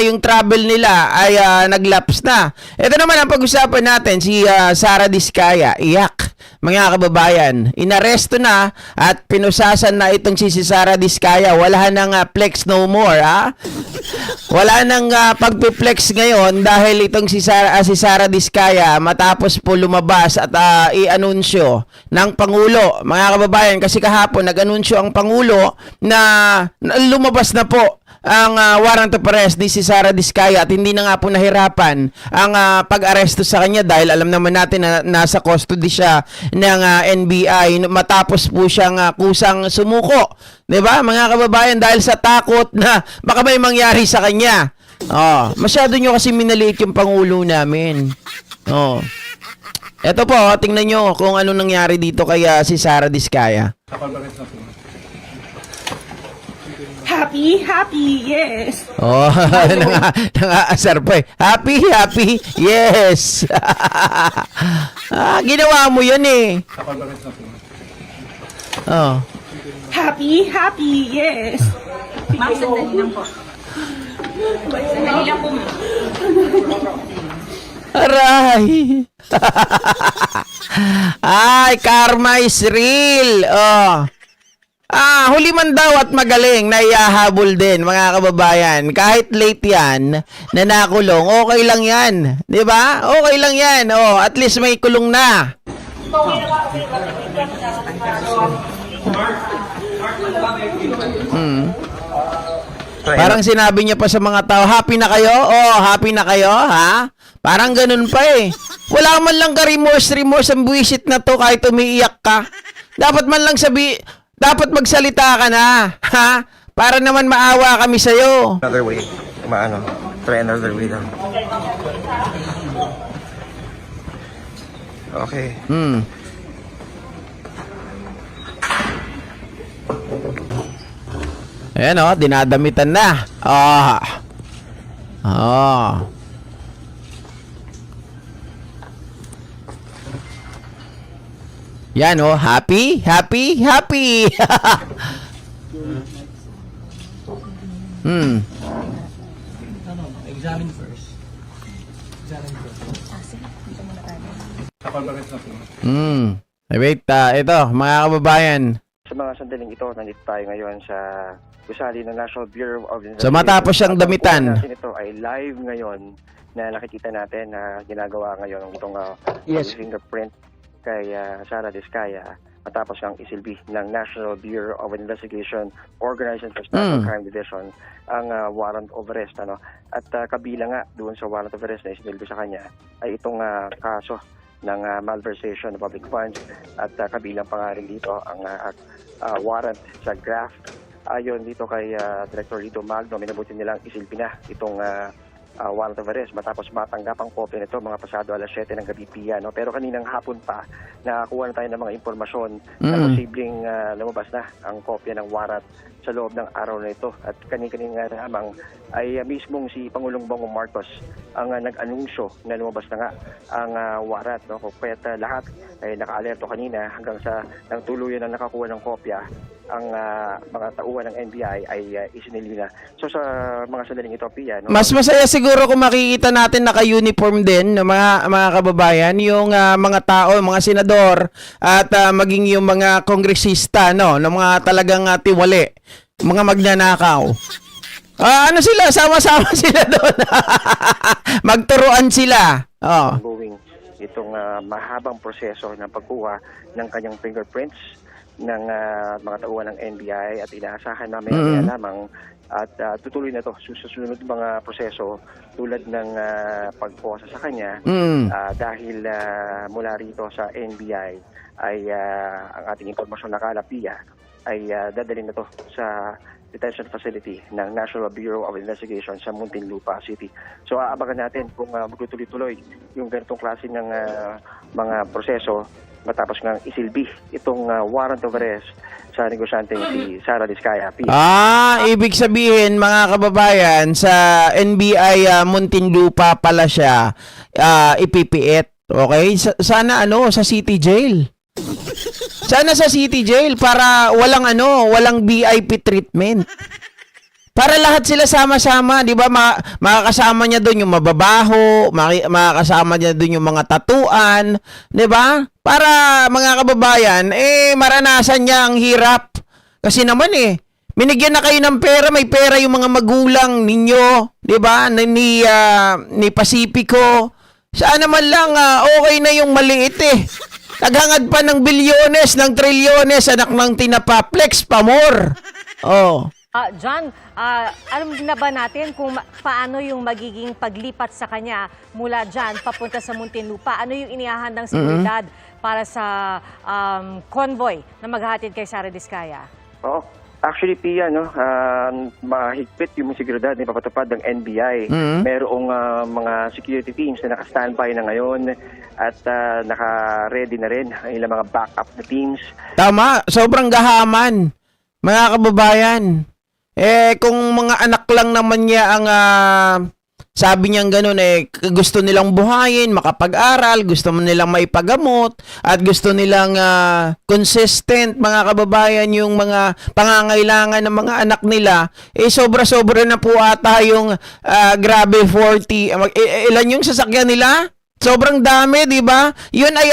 yung travel nila ay naglaps na. Ito naman ang pag-usapan natin, si Sara Diskaya, iyak. Mga kababayan, inaresto na at pinusasan na itong si Sara Diskaya. Wala nang flex no more, ha? Wala nang pagpi-flex ngayon dahil itong si Sara Diskaya matapos po lumabas at i-anunsyo ng Pangulo. Mga kababayan, kasi kahapon nag-anunsyo ang Pangulo na lumabas na po ang warrant of arrest ni si Sara Diskaya at hindi na nga po nahirapan ang pag-aresto sa kanya dahil alam naman natin na nasa custody siya ng NBI matapos po siyang kusang sumuko. 'Di ba? Mga kababayan, dahil sa takot na baka may mangyari sa kanya. Masyado nyo kasi minaliit yung Pangulo namin. Ito po, tingnan nyo kung ano nangyari dito kay si Sara Diskaya. Happy, yes. Nang-aasar pa eh. Happy, yes. Ginawa mo yan eh. Happy, yes. Ma'am, sandali lang po. Sandali lang po, ma'am. Aray. Ay, karma is real. Huli man daw at magaling na ihahabol din, mga kababayan. Kahit late yan, na nakulong, okay lang yan. Di ba? Okay lang yan. At least may kulong na. Parang sinabi niya pa sa mga tao, happy na kayo? Happy na kayo, ha? Parang ganun pa eh. Wala man lang ka remorse ang buwisit na to kahit umiiyak ka. Dapat man lang dapat magsalita ka na, ha? Para naman maawa kami sa'yo. Another way. Try another way lang. Okay. Ayan dinadamitan na. Yan happy. Examine first. Wait, ito, mga kababayan. Sa mga sandaling ito, nandito tayo ngayon sa gusali ng National Bureau of Investigation. So matapos siyang damitan. Ito ay live ngayon na nakikita natin na ginagawa ngayon itong fingerprint kay Sara Diskaya matapos siyang isilbi ng National Bureau of Investigation Organized International Crime Division ang warrant of arrest. At kabila nga doon sa warrant of arrest na isilbi sa kanya ay itong kaso ng malversation of public funds at kabilang pa nga rin dito ang warrant sa graft. Ayon dito kay Director Lito Magno, minabuti nilang isilbi na itong warrant of arrest matapos matanggap ang kopya nito mga pasado alas 7 ng gabi piya. Pero kaninang hapon pa nakakuha na tayo ng mga impormasyon na posibleng lumabas na ang kopya ng warrant sa loob ng araw na ito. At kani-kanina lamang ay mismong si Pangulong Bongbong Marcos ang nag-anunsyo na lumabas na nga ang warrant. Kaya lahat ay naka-alerto kanina hanggang sa nang tuluyan na nakakuha ng kopya ang mga tauhan ng NBI ay isinili na. So sa mga sandaling ito, Pia, Mas masaya siguro kung makikita natin naka-uniform din ng mga kababayan, yung mga tao, mga senador at maging yung mga kongresista, ng mga talagang tiwali, mga magnanakaw. Ano sila? Sama-sama sila doon. Magturuan sila. Going itong mahabang proseso ng pagkuha ng kanyang fingerprints ng mga tauhan ng NBI at inaasahan namin lamang at tutuloy na to sa susunod mga proseso tulad ng pagposa sa kanya dahil mula rito sa NBI ay ang ating impormasyon na kalapia ay dadalhin na to sa detention facility ng National Bureau of Investigation sa Muntinlupa City. So aabangan natin kung magtutuloy-tuloy yung ganitong klase ng mga proseso matapos ng isilbi itong warrant of arrest sa negosyanteng si Sara Diskaya. Ibig sabihin mga kababayan, sa NBI Muntinlupa pala siya ipipiit. Okay? Sana sa City Jail. Sana sa City Jail para walang VIP treatment. Para lahat sila sama-sama, 'di ba? Makakasama niya doon yung mababaho, makakasama niya doon yung mga tatuan, 'di ba? Para mga kababayan, maranasan niya ang hirap. Kasi naman binigyan na kayo ng pera, may pera yung mga magulang ninyo, 'di ba? Ni Pacifico. Saan naman lang okay na yung maliit Naghangad pa ng bilyones, ng trilyones, anak ng tinapa, flex pa more. Oh. John, alam na ba natin kung paano yung magiging paglipat sa kanya mula dyan papunta sa Muntinlupa? Ano yung inihahandang seguridad para sa convoy na maghahatid kay Sara Diskaya? Oo. Actually, Pia, mahigpit yung seguridad na ipapatupad ng NBI. Merong mga security teams na naka-standby na ngayon at naka-ready na rin ang ilang mga backup na teams. Tama, sobrang gahaman. Mga kababayan. Kung mga anak lang naman niya ang sabi niyang ganun gusto nilang buhayin, makapag-aral, gusto nilang maipagamot, at gusto nilang consistent, mga kababayan, yung mga pangangailangan ng mga anak nila, sobra-sobra na po ata yung grabe 40. Ilan yung sasakyan nila? Sobrang dami, di ba? Yun ay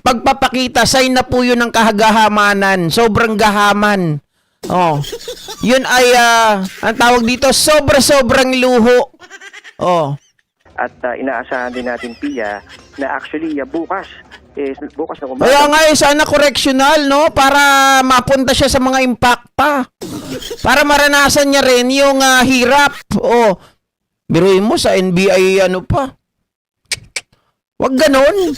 pagpapakita, sign na po yun ng kahagahamanan. Sobrang gahaman. Oh. Yun ay ang tawag dito, sobra-sobrang luho. Oh. At inaasahan din natin, Pia, na actually bukas na umaga. Kaya nga sana correctional, no? Para mapunta siya sa mga impact pa. Para maranasan niya rin yung hirap. Oh. Biruin mo sa NBI pa. Wag ganon.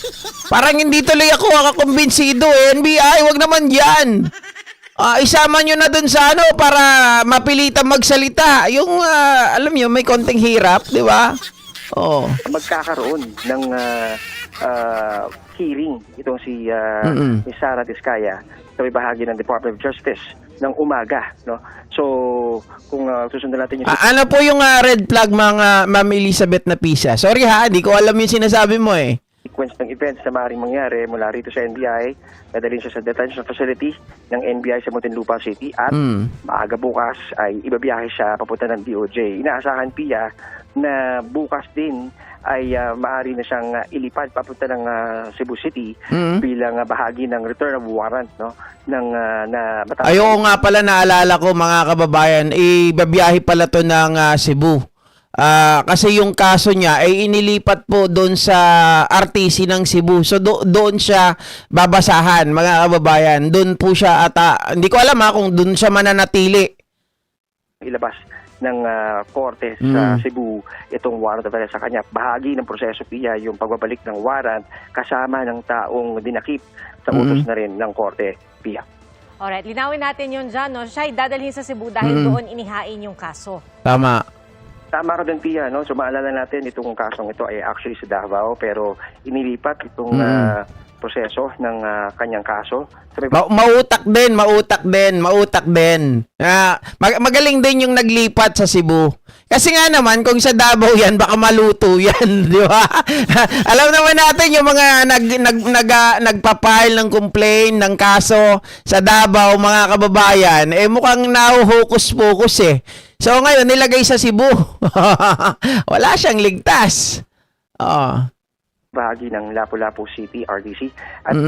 Parang hindi tuloy ako makakumbinsido NBI, wag naman yan. Isama nyo na dun sa para mapilitan magsalita. Yung, alam nyo, may konting hirap, di ba? Oh. Magkakaroon ng hearing itong si Sara Diskaya sa may bahagi ng Department of Justice ng umaga, no? So, kung susundan natin yung ano po yung red flag, mga Ma'am Elizabeth Napisa? Sorry di ko alam yung sinasabi mo sequence ng events na maaaring mangyari mula rito sa NBI, dadalhin siya sa detention facility ng NBI sa Muntinlupa City at maaga bukas ay ibabiyahe siya papunta ng DOJ. Inaasahan, Pia, na bukas din ay maaari na siyang ilipad papunta ng Cebu City bilang bahagi ng return of warrant, no, ng Ayoko nga pala, naalala ko, mga kababayan, ibabiyahe pala to ng Cebu. Kasi yung kaso niya ay inilipat po doon sa RTC ng Cebu. So doon siya babasahan, mga kababayan. Doon po siya hindi ko alam kung doon siya mananatili. Ilabas ng korte sa Cebu itong warrant of arrest sa kanya. Bahagi ng proseso, Pia, yung pagbabalik ng warrant kasama ng taong dinakip sa utos na rin ng korte, Pia. Alright, linawin natin yun dyan, no? Siya'y dadalhin sa Cebu dahil doon inihain yung kaso. Tama. Tama ka din, Pia, no? So maalala natin itong kasong ito ay actually sa Davao, pero inilipat itong proseso ng kanyang kaso. Mautak din. Magaling din yung naglipat sa Cebu. Kasi nga naman, kung sa Davao yan, baka maluto yan, di ba? Alam naman natin yung mga nagpapile ng complaint, ng kaso sa Davao, mga kababayan, mukhang nahuhukus-pukus So ngayon, nilagay sa Cebu. Wala siyang ligtas. Bahagi ng Lapu-Lapu City, RDC. At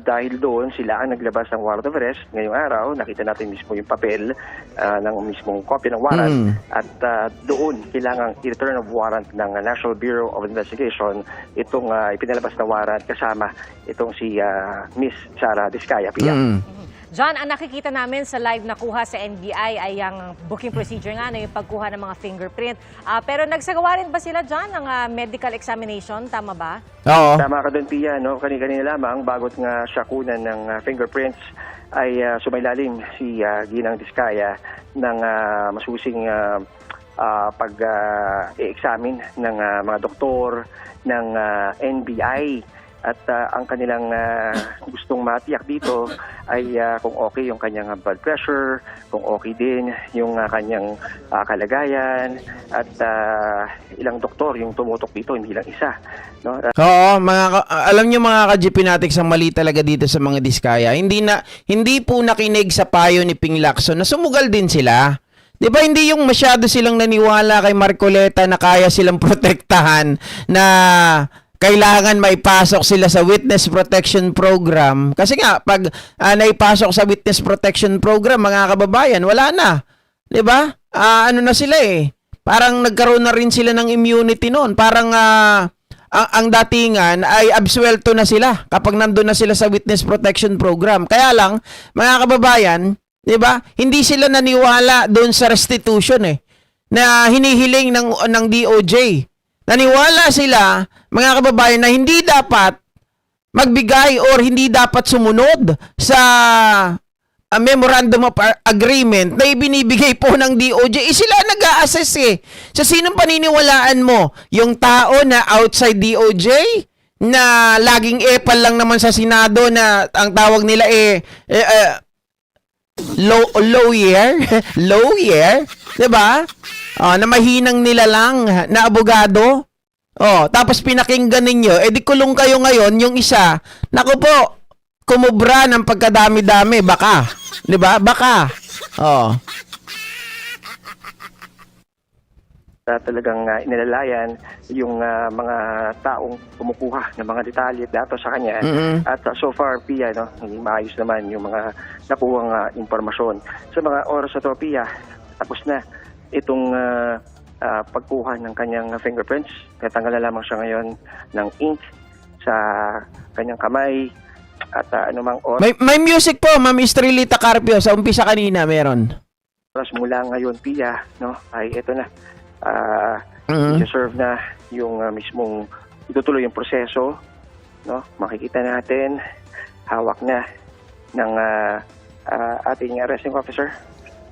dahil doon, sila ang naglabas ng warrant of arrest. Ngayong araw, nakita natin mismo yung papel ng mismong copy ng warrant. At doon, kailangang i-return of warrant ng National Bureau of Investigation itong ipinalabas na warrant kasama itong si Miss Sara Diskaya, Pia. John, ang nakikita namin sa live na kuha sa NBI ay ang booking procedure nga, yung pagkuha ng mga fingerprint. Pero nagsagawa rin ba sila, John, ng medical examination? Tama ba? Oo. Tama ka doon, Pia, no? Kanina lamang, bagot nga siya kunan ng fingerprints, ay sumailalim si Ginang Diskaya ng masusing pag-examine ng mga doktor ng NBI. At ang kanilang gustong matiyak dito ay kung okay yung kanyang blood pressure, kung okay din yung kanyang kalagayan, at ilang doktor yung tumutok dito, hindi lang isa. No? Oo, alam niyo mga ka-GP natin, ang mali talaga dito sa mga Diskaya. Hindi po nakinig sa payo ni Ping Lacson na sumugal din sila. 'Di ba hindi yung masyado silang naniwala kay Marcoleta na kaya silang protektahan, na kailangan maipasok sila sa Witness Protection Program. Kasi nga, pag naipasok sa Witness Protection Program, mga kababayan, wala na. 'Di ba? Ano na sila eh. Parang nagkaroon na rin sila ng immunity noon. Parang ang datingan ay absuelto na sila kapag nandun na sila sa Witness Protection Program. Kaya lang, mga kababayan, 'di ba? Hindi sila naniwala doon sa restitution na hinihiling ng DOJ. Naniwala sila, mga kababayan, na hindi dapat magbigay or hindi dapat sumunod sa memorandum of agreement na ibinibigay po ng DOJ. Sila nag-a-assess So, sinong paniniwalaan mo? Yung tao na outside DOJ? Na laging epal lang naman sa Senado na ang tawag nila lawyer? Lawyer? Diba? Na mahinang nila lang na abogado. Tapos pinakinggan ninyo, di kulong kayo ngayon, yung isa, naku po, kumubra ng pagkadami-dami, baka. 'Di ba? Baka. Talagang inilalayan yung mga taong kumukuha ng mga detalye at datos sa kanya. At so far, Pia, hindi maayos naman yung mga nakuhang impormasyon. Sa mga oras na to, Pia, tapos na itong pagkuha ng kanyang fingerprints. Natanggal na lamang siya ngayon ng ink sa kanyang kamay at anumang oras. May music po, Ma'am Estrelita Carpio, sa umpisa kanina meron. Mula ngayon, Pia, ay ito na. I-serve na yung mismong itutuloy yung proseso. Makikita natin, hawak na ng ating arresting officer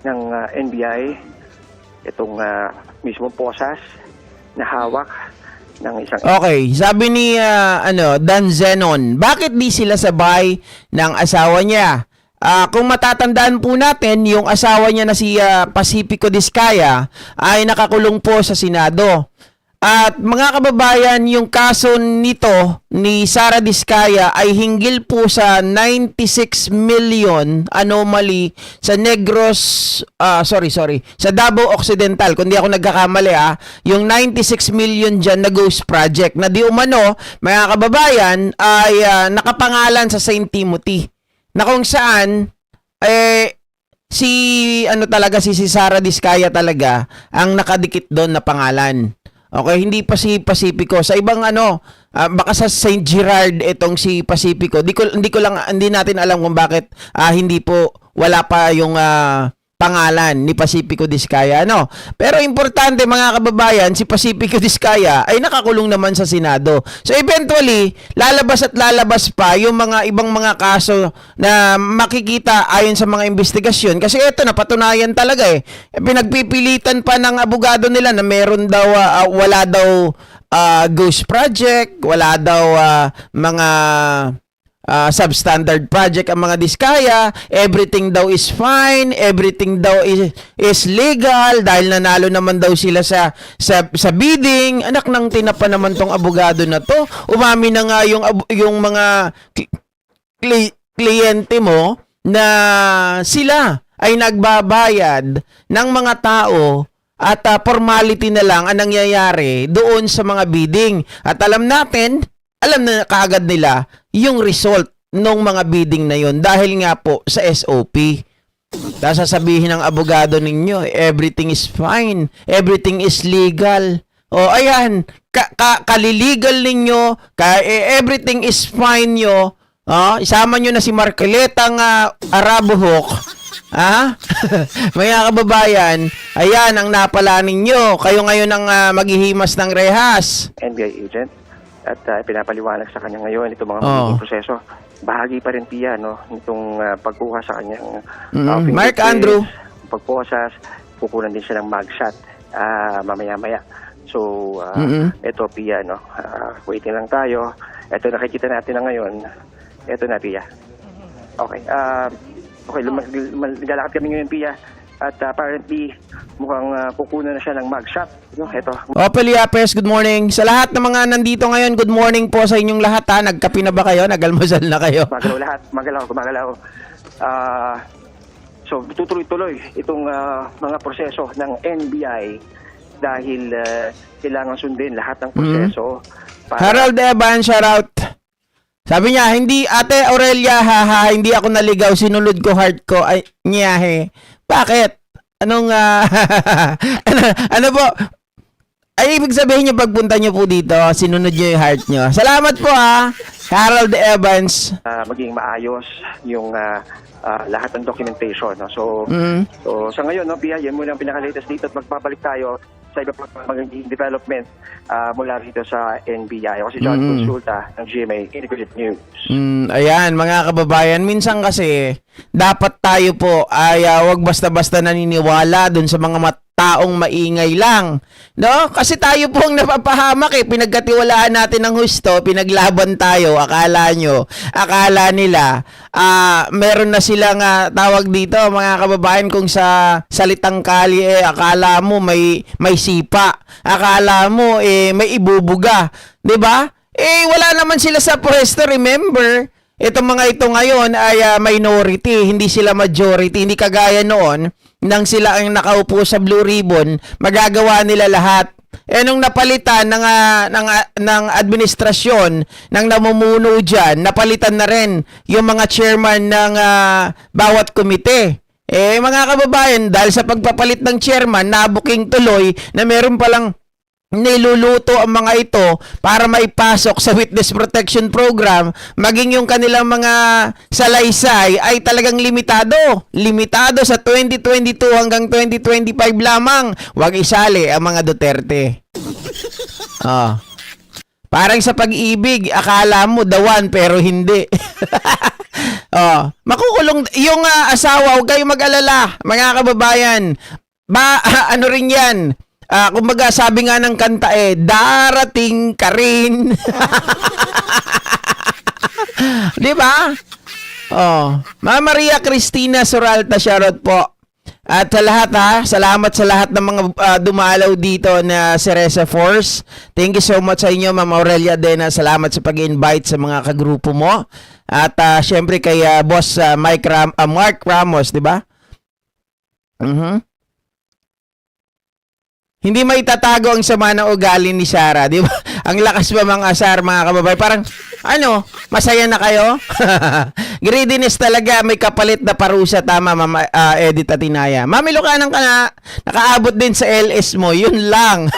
ng NBI itong mismong posas na hawak ng isang... Okay, sabi ni Dan Zenon, bakit di sila sabay ng asawa niya? Kung matatandaan po natin, yung asawa niya na si Pacifico Diskaya ay nakakulong po sa Senado. At mga kababayan, yung kaso nito ni Sara Diskaya ay hinggil po sa 96 million anomaly sa sa Davao Occidental. Kung di ako nagkakamali yung 96 million dyan na ghost project na di umano, mga kababayan, ay nakapangalan sa St. Timothy. Na kung saan, si Sara Diskaya talaga ang nakadikit doon na pangalan. Okay, hindi pa si Pacifico. Sa ibang baka sa St. Gerard itong si Pacifico. Hindi natin alam kung bakit hindi po, wala pa yung pangalan ni Pacifico Diskaya, Pero importante, mga kababayan, si Pacifico Diskaya ay nakakulong naman sa Senado. So eventually, lalabas at lalabas pa yung mga ibang mga kaso na makikita ayon sa mga investigasyon. Kasi ito, napatunayan talaga pinagpipilitan pa ng abogado nila na meron daw, wala daw ghost project, wala daw mga substandard project ang mga Diskaya, everything daw is fine, everything daw is legal dahil nanalo naman daw sila sa bidding. Anak ng tinapa naman tong abogado na to. Umami na nga yung mga kliyente mo na sila ay nagbabayad ng mga tao at formality na lang ang nangyayari doon sa mga bidding. At alam na kaagad nila yung result ng mga bidding na yon dahil nga po sa SOP. Tapos sasabihin ng abogado ninyo, everything is fine, everything is legal. Ayan, kaliligal ninyo, everything is fine nyo. Isama nyo na si Marcoleta nga Arabuhok. Mga kababayan, ayan ang napala ninyo. Kayo ngayon ang maghihimas ng rehas. NBI agent. At pinapaliwanag sa kanya ngayon itong mga magiging proseso. Bahagi pa rin, Pia, itong pagkuha sa kanyang Mark Andrew. Pagposas, kukunan din siya ng mugshot mamaya-maya. So, ito, Pia, waiting lang tayo. Ito nakikita natin na ngayon. Ito na, Pia. Okay. Okay, naglalakad kami ngayon, Pia. At apparently, mukhang kukunan na siya ng mugshot. Ito. Opel Yapes, good morning. Sa lahat ng mga nandito ngayon, good morning po sa inyong lahat ha. Nagkape na ba kayo? Nagalmasal na kayo? Magalaw lahat. Magalaw. So, tutuloy-tuloy itong mga proseso ng NBI dahil kailangan sundin lahat ng proseso. Harold Evan, shout out. Sabi niya, hindi, Ate Aurelia, haha, hindi ako naligaw, sinulod ko heart ko, ay, niyahe. Bakit? Anong, ano po? Ay, ibig sabihin niyo, pagpunta niyo po dito, sinunod niyo yung heart niyo. Salamat po Harold Evans. Maging maayos yung lahat ng documentation. No? So sa ngayon, no, Pia, yan muna ang pinaka-latest dito at magpapalik tayo sa iba pang magiging development mula rito sa NBI. Ako si John Consulta ng GMA Integrated News. Ayan, mga kababayan, minsan kasi dapat tayo po ay wag basta-basta naniniwala dun sa mga taong maingay lang. No? Kasi tayo po ang napapahamak pinagkatiwalaan natin ng husto, pinaglaban tayo, akala nila, meron na silang tawag dito, mga kababayan, kung sa salitang kali, akala mo may sipa, akala mo may ibubuga. 'Di ba? Wala naman sila sa pwesto, remember? Itong mga ito ngayon ay minority, hindi sila majority, hindi kagaya noon nang sila ang nakaupo sa Blue Ribbon, magagawa nila lahat. Nung napalitan ng administrasyon, ng namumuno dyan, napalitan na rin yung mga chairman ng bawat komite. Mga kababayan, dahil sa pagpapalit ng chairman, nabuking tuloy na meron palang niluluto ang mga ito para maipasok sa Witness Protection Program, maging yung kanilang mga salaysay ay talagang limitado sa 2022 hanggang 2025 lamang. Huwag isali ang mga Duterte. Parang sa pag-ibig, akala mo dawan pero hindi. Makukulong yung asawa, huwag kayong mag-alala, mga kababayan. Ano rin yan? Kumbaga sabi nga ng kanta darating ka rin. Di ba? Ma'am Maria Cristina Suralta, shoutout po. At sa lahat salamat sa lahat ng mga dumalaw dito na Ceresa Force. Thank you so much sa inyo, Ma'am Aurelia Dena. Salamat sa pag-invite sa mga kagrupo mo. At syempre kay Boss Mark Ramos, di ba? Hindi maitatago ang sama ng ugali ni Sarah, di ba? Ang lakas ba mga asar, mga kababayan? Parang, masaya na kayo? Greediness talaga, may kapalit na parusa, tama, Ma'am Edith Atinaya. Mami Lucanang ka na, nakaabot din sa LS mo, yun lang.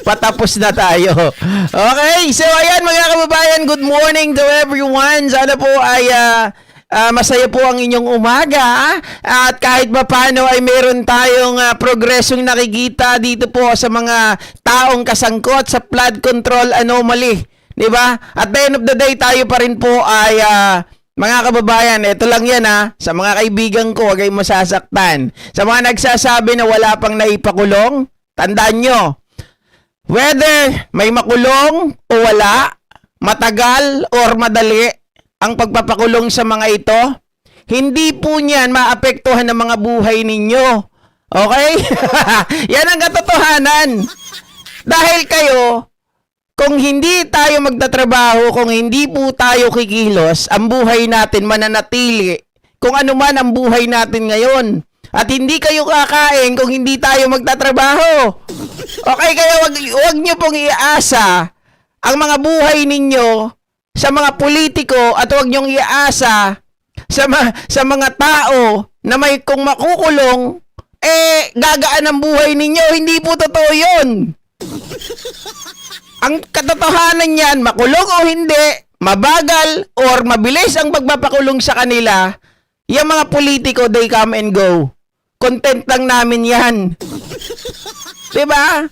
Patapos na tayo. Okay, so ayan mga kababayan, good morning to everyone. Sana po ay masaya po ang inyong umaga at kahit ba paano ay meron tayong progresong nakikita dito po sa mga taong kasangkot sa flood control anomaly, di ba? At the end of the day, tayo pa rin po ay mga kababayan, ito lang yan sa mga kaibigan ko, huwag kayong masasaktan. Sa mga nagsasabi na wala pang naipakulong, tandaan nyo, whether may makulong o wala, matagal or madali ang pagpapakulong sa mga ito, hindi po niyan maapektuhan ng mga buhay ninyo. Okay? Yan ang katotohanan. Dahil kayo, kung hindi tayo magtatrabaho, kung hindi po tayo kikilos, ang buhay natin mananatili kung ano man ang buhay natin ngayon. At hindi kayo kakain kung hindi tayo magtatrabaho. Okay, kaya wag nyo pong iasa ang mga buhay ninyo sa mga politiko at huwag niyong iasa sa mga tao na may kung makukulong, gagaan ang buhay ninyo. Hindi po totoo yun. Ang katotohanan niyan, makulong o hindi, mabagal or mabilis ang pagpapakulong sa kanila, yung mga politiko, they come and go. Content lang namin yan. Diba?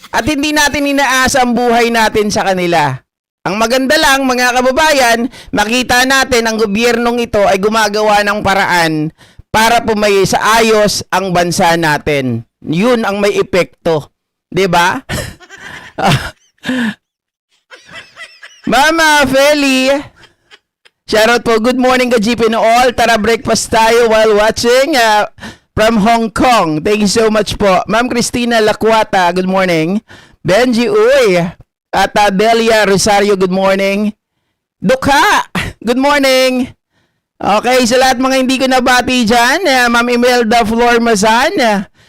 At hindi natin inaasa ang buhay natin sa kanila. Ang maganda lang, mga kababayan, makita natin ang gobyernong ito ay gumagawa ng paraan para pumayi sa ayos ang bansa natin. Yun ang may epekto. 'Di ba? Mama Feli. Shoutout po. Good morning ka GP no all. Tara breakfast tayo while watching from Hong Kong. Thank you so much po. Ma'am Christina Lacuata, good morning. Benji Uy. At Delia Rosario, good morning. Dukha, good morning. Okay, sa lahat mga hindi ko nabati dyan, Ma'am Imelda Flormazan,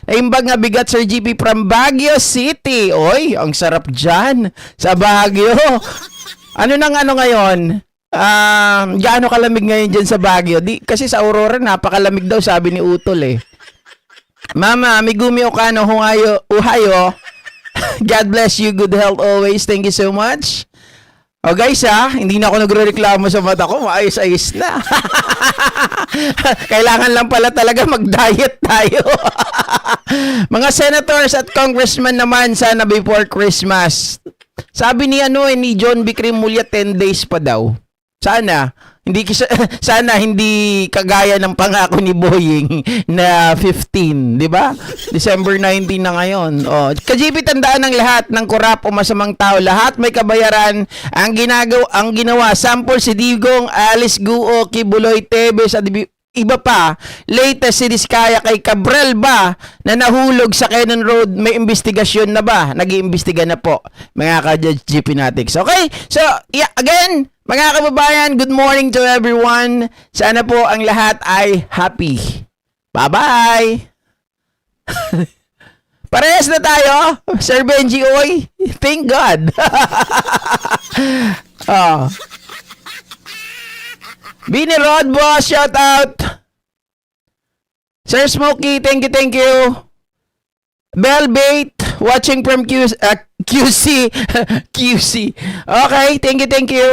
naimbag nga bigat Sir GP from Baguio City. Oy, ang sarap dyan sa Baguio. Ano nang ano ngayon? Gaano kalamig ngayon dyan sa Baguio? Kasi sa Aurora, napakalamig daw, sabi ni Utol eh. Mama, Megumi Okano, Ohio. God bless you, good health always. Thank you so much. O guys hindi na ako nagre-reklamo sa mata ko, maayos-ayos na. Kailangan lang pala talaga mag-diet tayo. Mga senators at congressmen naman sana before Christmas. Sabi ni ni John B. Cremulya 10 days pa daw. Sana hindi kagaya ng pangako ni Boying na 15, di ba? December 19 na ngayon. Oh, ka-GP tandaan ng lahat ng korap o masamang tao, lahat may kabayaran. Ang ginawa, sample si Digong, Alice Guo, Kibuloy Tebes at iba pa. Latest si Diskaya kay Cabral ba na nahulog sa Cannon Road, may investigasyon na ba? Nag-iimbestiga na po mga ka-Judge GP Natics. Okay? So, yeah, again, mga kababayan, good morning to everyone. Sana po ang lahat ay happy. Bye-bye! Parehas na tayo, Sir Benji Oy. Thank God. Oh. Bini Rod Boss, shout out. Sir Smokey, thank you. Bellbait, watching from QC. QC. Okay, thank you.